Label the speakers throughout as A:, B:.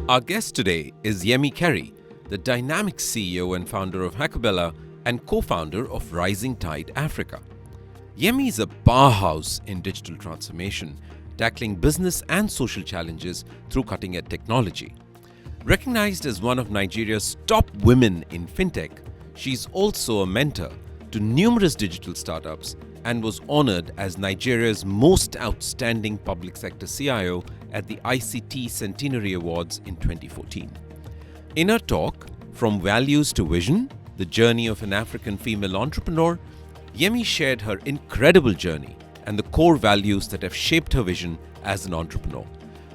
A: Our guest today is Yemi Keri, the dynamic CEO and founder of Heckerbella and co-founder of Rising Tide Africa. Yemi is a powerhouse in digital transformation, tackling business and social challenges through cutting-edge technology. Recognized as one of Nigeria's top women in fintech, she's also a mentor to numerous digital startups and was honored as Nigeria's most outstanding public sector CIO at the ICT Centenary Awards in 2014. In her talk, From Values to Vision, the journey of an African female entrepreneur, Yemi shared her incredible journey and the core values that have shaped her vision as an entrepreneur.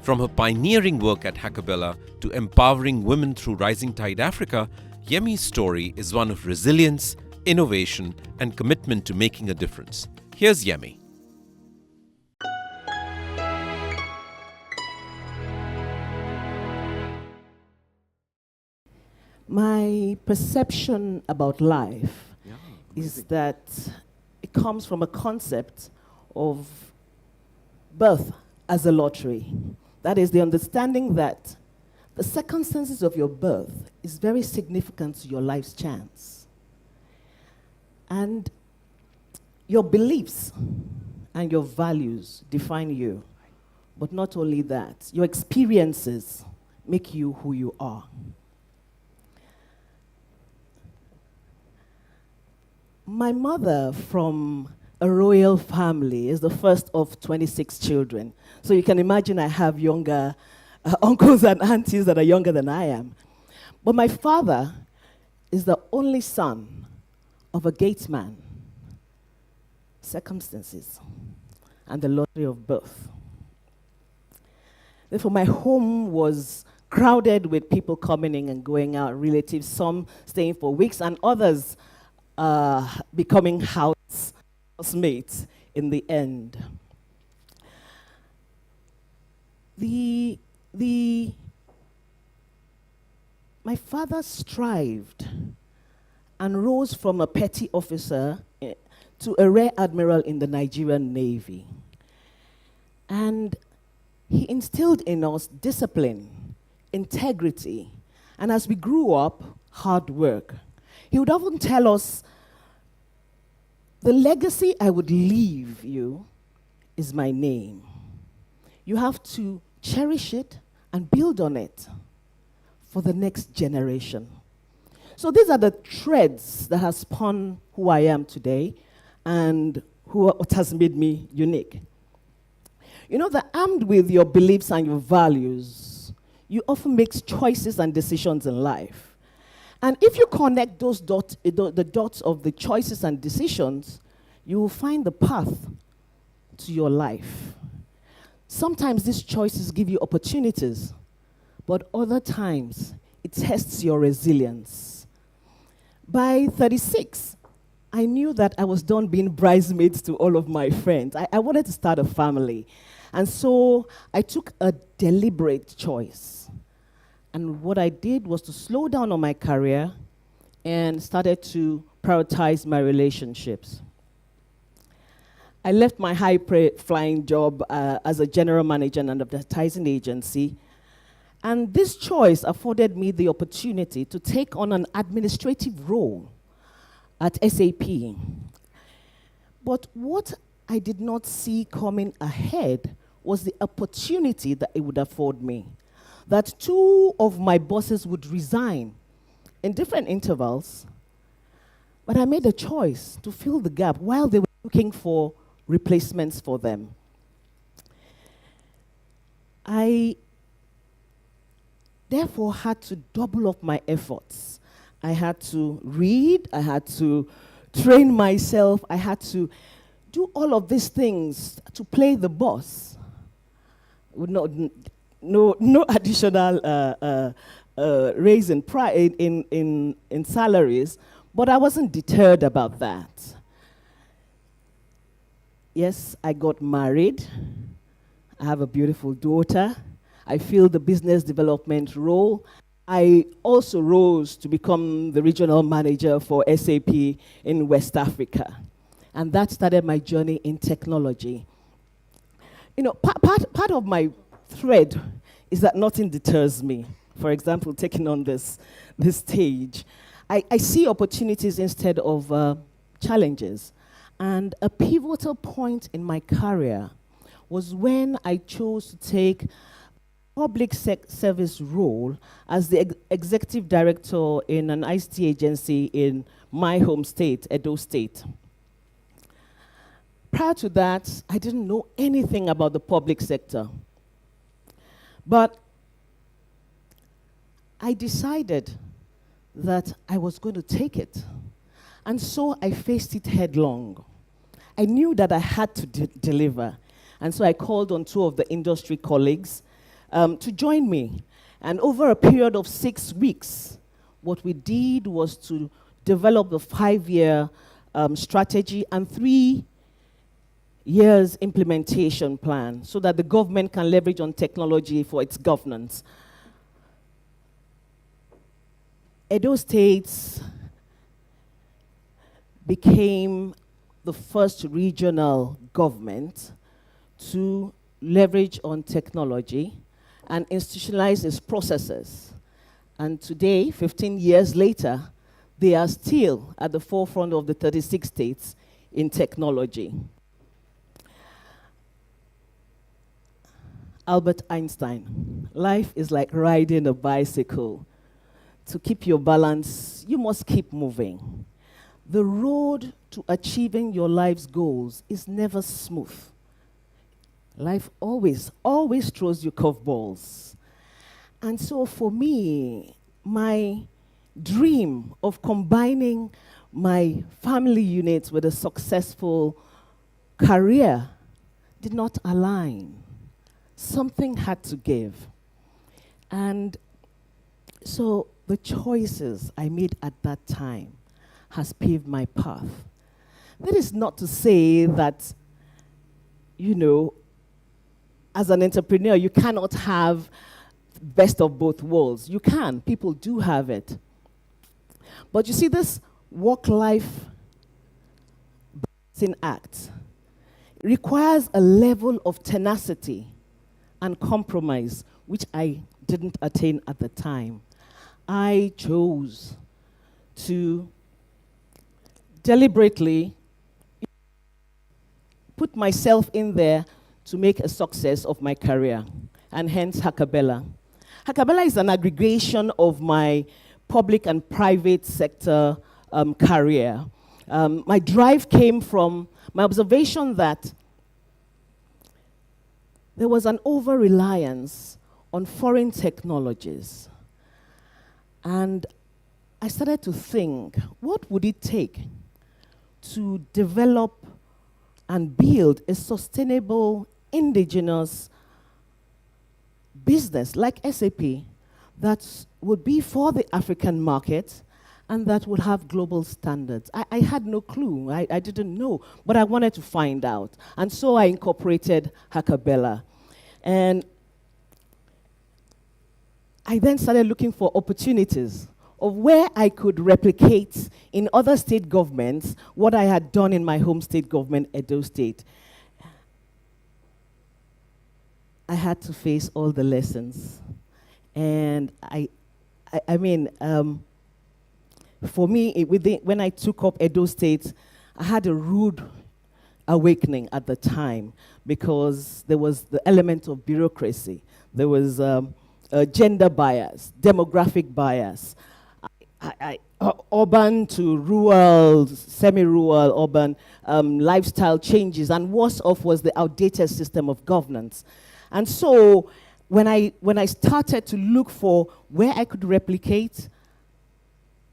A: From her pioneering work at Heckerbella to empowering women through Rising Tide Africa, Yemi's story is one of resilience, innovation, and commitment to making a difference. Here's Yemi.
B: My perception about life is that it comes from a concept of birth as a lottery. That is the understanding that the circumstances of your birth is very significant to your life's chance. And your beliefs and your values define you. But not only that, your experiences make you who you are. My mother, from a royal family, is the first of 26 children. So you can imagine I have younger uncles and aunties that are younger than I am. But my father is the only son of a gatesman. Circumstances and the lottery of birth. Therefore, my home was crowded with people coming in and going out, relatives, some staying for weeks, and others becoming housemates in the end. My father strived and rose from a petty officer to a rear admiral in the Nigerian Navy. And he instilled in us discipline, integrity, and as we grew up, hard work. He would often tell us, the legacy I would leave you is my name. You have to cherish it and build on it for the next generation. So these are the threads that have spun who I am today and what has made me unique. You know that armed with your beliefs and your values, you often make choices and decisions in life. And if you connect those the dots of the choices and decisions, you will find the path to your life. Sometimes these choices give you opportunities, but other times it tests your resilience. By 36, I knew that I was done being bridesmaids to all of my friends. I wanted to start a family. And so I took a deliberate choice. And what I did was to slow down on my career and started to prioritize my relationships. I left my high-flying job as a general manager in an advertising agency. And this choice afforded me the opportunity to take on an administrative role at SAP. But what I did not see coming ahead was the opportunity that it would afford me. That two of my bosses would resign in different intervals, but I made a choice to fill the gap while they were looking for replacements for them. I therefore had to double up my efforts. I had to read, I had to train myself, I had to do all of these things to play the boss. With no additional raise in salaries, but I wasn't deterred about that. Yes, I got married. I have a beautiful daughter. I filled the business development role. I also rose to become the regional manager for SAP in West Africa. And that started my journey in technology. You know, part of my thread is that nothing deters me. for example, taking on this stage. I see opportunities instead of challenges. And a pivotal point in my career was when I chose to take public service role as the executive director in an ICT agency in my home state, Edo State. Prior to that, I didn't know anything about the public sector. But I decided that I was going to take it. And so I faced it headlong. I knew that I had to deliver. And so I called on two of the industry colleagues to join me. And over a period of 6 weeks, what we did was to develop the 5-year strategy and 3 years implementation plan so that the government can leverage on technology for its governance. Edo State became the first regional government to leverage on technology and institutionalize its processes. And today, 15 years later, they are still at the forefront of the 36 states in technology. Albert Einstein, life is like riding a bicycle. To keep your balance, you must keep moving. The road to achieving your life's goals is never smooth. Life always throws you curveballs. And so for me, my dream of combining my family unit with a successful career did not align. Something had to give. And so the choices I made at that time has paved my path. That is not to say that, as an entrepreneur, you cannot have best of both worlds. You can. People do have it. But you see, this work-life balancing act requires a level of tenacity and compromise, which I didn't attain at the time. I chose to deliberately put myself in there to make a success of my career, and hence Heckerbella. Heckerbella is an aggregation of my public and private sector career. My drive came from my observation that there was an over-reliance on foreign technologies. And I started to think, what would it take to develop and build a sustainable indigenous business like SAP that would be for the African market and that would have global standards? I had no clue. I didn't know, but I wanted to find out. And so I incorporated Heckerbella. And I then started looking for opportunities of where I could replicate in other state governments what I had done in my home state government, Edo State. I had to face all the lessons. And for me, when I took up Edo State, I had a rude awakening at the time because there was the element of bureaucracy. There was gender bias, demographic bias, urban to rural, semi-rural, urban lifestyle changes, and worse off was the outdated system of governance. And so when I started to look for where I could replicate,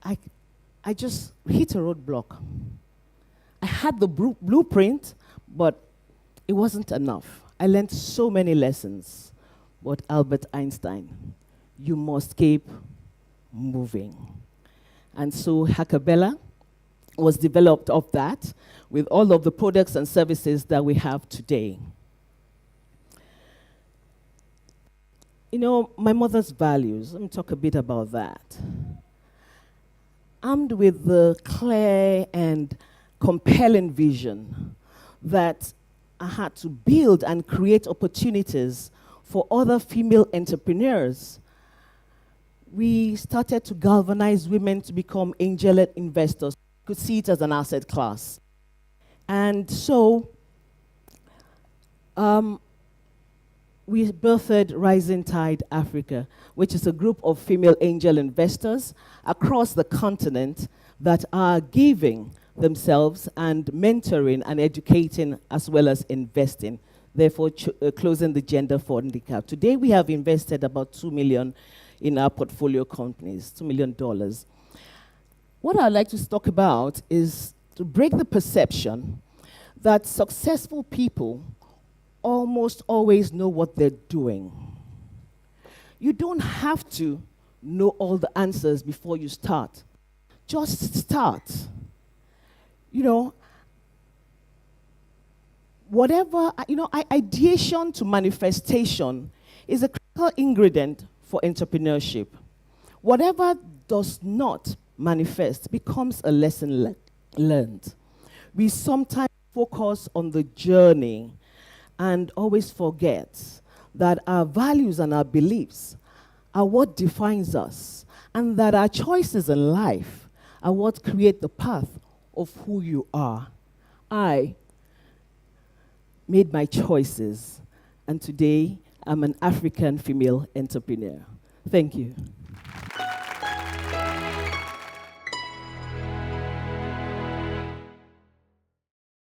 B: I just hit a roadblock. I had the blueprint, but it wasn't enough. I learned so many lessons. But Albert Einstein, you must keep moving. And so Heckerbella was developed of that with all of the products and services that we have today. My mother's values, let me talk a bit about that. Armed with the clear and compelling vision that I had to build and create opportunities for other female entrepreneurs, we started to galvanize women to become angel investors. We could see it as an asset class. And so we birthed Rising Tide Africa, which is a group of female angel investors across the continent that are giving themselves and mentoring and educating as well as investing, therefore closing the gender funding gap. Today we have invested about $2 million in our portfolio companies, $2 million. What I'd like to talk about is to break the perception that successful people almost always know what they're doing. You don't have to know all the answers before you start. Just start. You know, whatever, ideation to manifestation is a critical ingredient for entrepreneurship. Whatever does not manifest becomes a lesson learned. We sometimes focus on the journey and always forget that our values and our beliefs are what defines us, and that our choices in life are what create the path of who you are. I made my choices, and today I'm an African female entrepreneur. Thank you.